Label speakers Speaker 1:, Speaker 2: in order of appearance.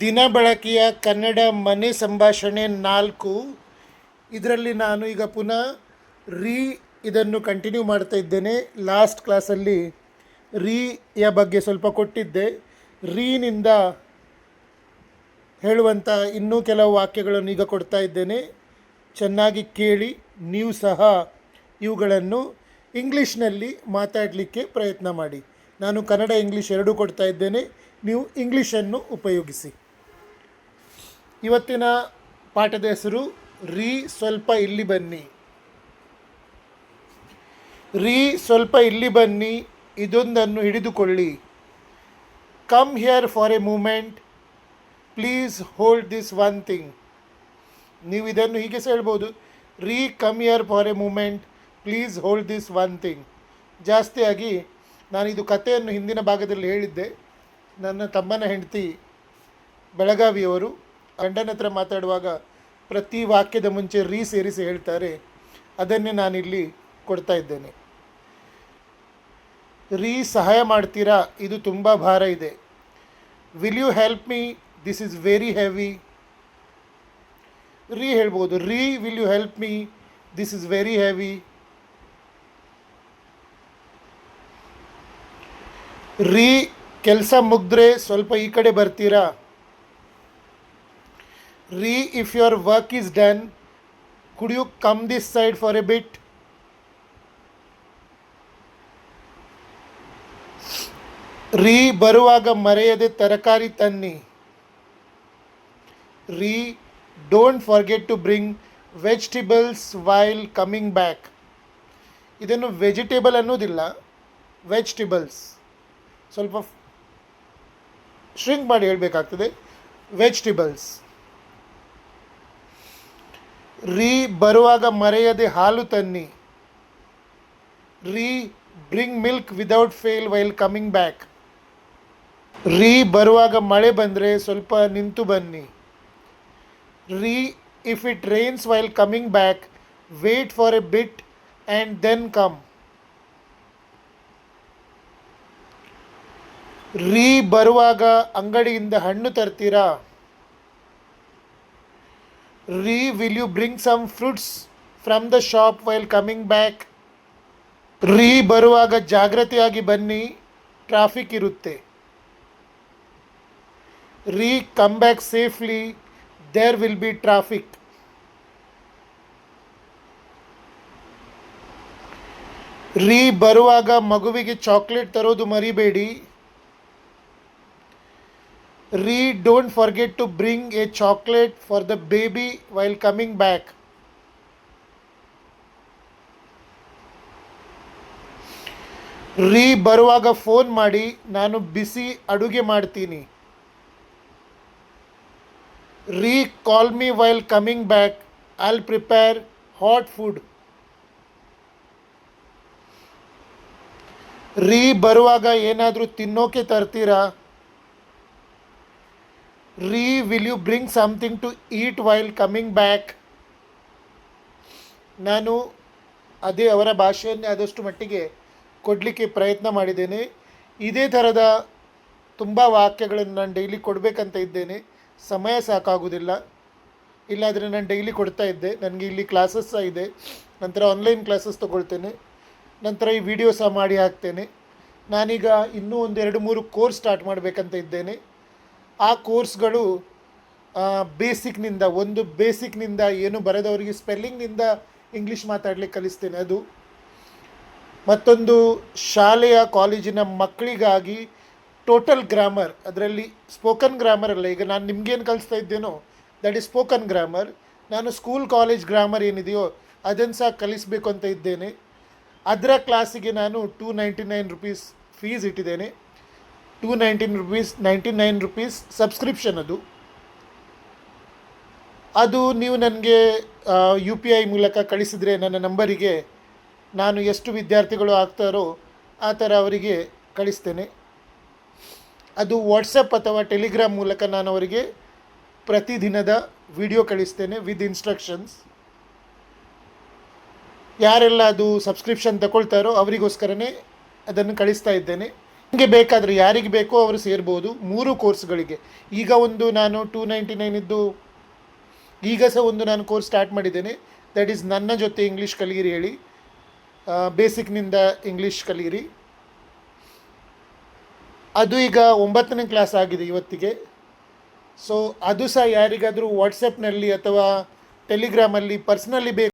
Speaker 1: ದಿನ ಬಳಕೆಯ ಕನ್ನಡ ಮನೆ ಸಂಭಾಷಣೆ 4. ಇದರಲ್ಲಿ ನಾನು ಈಗ ಪುನಃ ಇದನ್ನು ಕಂಟಿನ್ಯೂ ಮಾಡ್ತಾ ಇದ್ದೇನೆ. ಲಾಸ್ಟ್ ಕ್ಲಾಸಲ್ಲಿ ರೀಯ ಬಗ್ಗೆ ಸ್ವಲ್ಪ ಕೊಟ್ಟಿದ್ದೆ. ರೀನಿಂದ ಹೇಳುವಂಥ ಇನ್ನೂ ಕೆಲವು ವಾಕ್ಯಗಳನ್ನು ಈಗ ಕೊಡ್ತಾ ಇದ್ದೇನೆ. ಚೆನ್ನಾಗಿ ಕೇಳಿ. ನೀವು ಸಹ ಇವುಗಳನ್ನು ಇಂಗ್ಲೀಷ್ನಲ್ಲಿ ಮಾತಾಡಲಿಕ್ಕೆ ಪ್ರಯತ್ನ ಮಾಡಿ. ನಾನು ಕನ್ನಡ ಇಂಗ್ಲೀಷ್ ಎರಡೂ ಕೊಡ್ತಾ ಇದ್ದೇನೆ. ನೀವು ಇಂಗ್ಲೀಷನ್ನು ಉಪಯೋಗಿಸಿ. ಇವತ್ತಿನ ಪಾಠದ ಹೆಸರು ಸ್ವಲ್ಪ ಇಲ್ಲಿ ಬನ್ನಿ. ಸ್ವಲ್ಪ ಇಲ್ಲಿ ಬನ್ನಿ, ಇದೊಂದನ್ನು ಹಿಡಿದುಕೊಳ್ಳಿ. Come here for a moment, please hold this one thing. ನೀವು ಇದನ್ನು ಹೀಗೆ ಸಹ ಹೇಳ್ಬೋದು, come here for a moment, please hold this one thing. ಜಾಸ್ತಿಯಾಗಿ ನಾನು ಇದು ಕಥೆಯನ್ನು ಹಿಂದಿನ ಭಾಗದಲ್ಲಿ ಹೇಳಿದ್ದೆ. ನನ್ನ ತಮ್ಮನ ಹೆಂಡತಿ ಬೆಳಗಾವಿಯವರು ಗಂಡನ ಹತ್ರ ಮಾತಾಡುವಾಗ ಪ್ರತಿ ವಾಕ್ಯದ ಮುಂಚೆ ಸೇರಿಸಿ ಹೇಳ್ತಾರೆ. ಅದನ್ನೇ ನಾನಿಲ್ಲಿ ಕೊಡ್ತಾ ಇದ್ದೇನೆ. ಸಹಾಯ ಮಾಡ್ತೀರಾ, ಇದು ತುಂಬ ಭಾರ ಇದೆ. Will you help me, this is very heavy. ಹೇಳ್ಬೋದು, will you help me, this is very heavy. ಕೆಲಸ ಮುಗಿದ್ರೆ ಸ್ವಲ್ಪ ಈ ಕಡೆ ಬರ್ತೀರಾ. If your work is done, could you come this side for a bit. ಬರುವಾಗ ಮರೆಯದೆ ತರಕಾರಿ ತನ್ನಿ. Don't forget to bring vegetables while coming back. ಇದನ್ನು ವೆಜಿಟೇಬಲ್ ಅನ್ನೋದಿಲ್ಲ, ವೆಜಿಟೇಬಲ್ಸ್. ಸ್ವಲ್ಪ ಶ್ರಿಂಕ್ ಮಾಡಿ ಹೇಳಬೇಕಾಗ್ತದೆ. ವೆಜಿಟೇಬಲ್ಸ್. ಬರುವಾಗ ಮರೆಯದೆ ಹಾಲು ತನ್ನಿ. Bring milk without fail while coming back. ಬರುವಾಗ ಮಳೆ ಬಂದರೆ ಸ್ವಲ್ಪ ನಿಂತು ಬನ್ನಿ. If it rains while coming back, wait for a bit and then come. ಬರುವಾಗ ಅಂಗಡಿಯಿಂದ ಹಣ್ಣು ತರ್ತೀರಾ. Will you bring some fruits from the shop while coming back. ಬರುವಾಗ ಜಾಗ್ರತೆಯಾಗಿ ಬನ್ನಿ, ಟ್ರಾಫಿಕ್ ಇರುತ್ತೆ. Come back safely, there will be traffic. ಬರುವಾಗ ಮಗುವಿಗೆ ಚಾಕ್ಲೇಟ್ ತರೋದು ಮರಿಬೇಡಿ. don't forget to bring a chocolate for the baby while coming back. ಬರುವಾಗ phone ಮಾಡಿ, ನಾನು ಬಿಸಿ ಅಡುಗೆ ಮಾಡ್ತೀನಿ. Call me while coming back, I'll prepare hot food. ಬರುವಾಗ ಏನಾದರೂ ತಿನ್ನೋಕೆ ತರ್ತೀರಾ. Will you bring something to eat while coming back. ನಾನು ಅವರ ಭಾಷೆಯನ್ನೇ ಆದಷ್ಟು ಮಟ್ಟಿಗೆ ಕೊಡಲಿಕ್ಕೆ ಪ್ರಯತ್ನ ಮಾಡಿದ್ದೇನೆ. ಇದೇ ಥರದ ತುಂಬ ವಾಕ್ಯಗಳನ್ನು ನಾನು ಡೈಲಿ ಕೊಡಬೇಕಂತ ಇದ್ದೇನೆ. ಸಮಯ ಸಾಕಾಗೋದಿಲ್ಲ. ಇಲ್ಲಾದರೆ ನಾನು ಡೈಲಿ ಕೊಡ್ತಾ ಇದ್ದೆ. ನನಗೆ ಇಲ್ಲಿ ಕ್ಲಾಸಸ್ ಸಹ ಇದೆ. ನಂತರ ಆನ್ಲೈನ್ ಕ್ಲಾಸಸ್ ತೊಗೊಳ್ತೇನೆ. ನಂತರ ಈ ವಿಡಿಯೋ ಸಹ ಮಾಡಿ ಹಾಕ್ತೇನೆ. ನಾನೀಗ ಇನ್ನೂ 1-2-3 ಕೋರ್ಸ್ ಸ್ಟಾರ್ಟ್ ಮಾಡಬೇಕಂತ ಇದ್ದೇನೆ. ಆ ಕೋರ್ಸ್ಗಳು ಬೇಸಿಕ್ನಿಂದ ಏನು ಬರೆದವರಿಗೆ ಸ್ಪೆಲ್ಲಿಂಗ್ನಿಂದ ಇಂಗ್ಲೀಷ್ ಮಾತಾಡಲಿಕ್ಕೆ ಕಲಿಸ್ತೇನೆ. ಅದು ಮತ್ತೊಂದು ಶಾಲೆಯ ಕಾಲೇಜಿನ ಮಕ್ಕಳಿಗಾಗಿ ಟೋಟಲ್ ಗ್ರಾಮರ್. ಅದರಲ್ಲಿ ಸ್ಪೋಕನ್ ಗ್ರಾಮರ್ ಅಲ್ಲ. ಈಗ ನಾನು ನಿಮಗೇನು ಕಲಿಸ್ತಾ ಇದ್ದೇನೋ ದಟ್ ಈಸ್ ಸ್ಪೋಕನ್ ಗ್ರಾಮರ್. ನಾನು ಸ್ಕೂಲ್ ಕಾಲೇಜ್ ಗ್ರಾಮರ್ ಏನಿದೆಯೋ ಅದನ್ನು ಸಹ ಕಲಿಸಬೇಕು ಅಂತ ಇದ್ದೇನೆ. ಅದರ ಕ್ಲಾಸಿಗೆ ನಾನು ₹299 ಫೀಸ್ ಇಟ್ಟಿದ್ದೇನೆ. ₹299 ಸಬ್ಸ್ಕ್ರಿಪ್ಷನ್. ಅದು ನೀವು ನನಗೆ UPI ಮೂಲಕ ಕಳಿಸಿದರೆ ನನ್ನ ನಂಬರಿಗೆ ನಾನು ಎಷ್ಟು ವಿದ್ಯಾರ್ಥಿಗಳು ಆಗ್ತಾರೋ ಆ ಥರ ಅವರಿಗೆ ಕಳಿಸ್ತೇನೆ. ಅದು ವಾಟ್ಸಪ್ ಅಥವಾ ಟೆಲಿಗ್ರಾಮ್ ಮೂಲಕ ನಾನು ಅವರಿಗೆ ಪ್ರತಿದಿನದ ವಿಡಿಯೋ ಕಳಿಸ್ತೇನೆ ವಿತ್ ಇನ್ಸ್ಟ್ರಕ್ಷನ್ಸ್. ಯಾರೆಲ್ಲ ಅದು ಸಬ್ಸ್ಕ್ರಿಪ್ಷನ್ ತಗೊಳ್ತಾರೋ ಅವರಿಗೋಸ್ಕರನೇ ಅದನ್ನು ಕಳಿಸ್ತಾ ಇದ್ದೇನೆ. ನಿಮಗೆ ಬೇಕಾದರೆ ಯಾರಿಗೆ ಬೇಕೋ ಅವರು ಸೇರ್ಬೋದು 3 ಕೋರ್ಸ್ಗಳಿಗೆ. ಈಗ ಒಂದು ನಾನು 299 ಇದ್ದು ಈಗ ಸಹ ಒಂದು ನಾನು ಕೋರ್ಸ್ ಸ್ಟಾರ್ಟ್ ಮಾಡಿದ್ದೇನೆ. ದಟ್ ಈಸ್ ನನ್ನ ಜೊತೆ ಇಂಗ್ಲೀಷ್ ಕಲಿಯಿರಿ ಹೇಳಿ, ಬೇಸಿಕ್ನಿಂದ ಇಂಗ್ಲೀಷ್ ಕಲಿಯಿರಿ. ಅದು ಈಗ 9ನೇ ಕ್ಲಾಸ್ ಆಗಿದೆ ಇವತ್ತಿಗೆ. ಸೊ ಅದು ಸಹ ಯಾರಿಗಾದರೂ ವಾಟ್ಸಪ್ನಲ್ಲಿ ಅಥವಾ ಟೆಲಿಗ್ರಾಮಲ್ಲಿ ಪರ್ಸ್ನಲಿ ಬೇಕು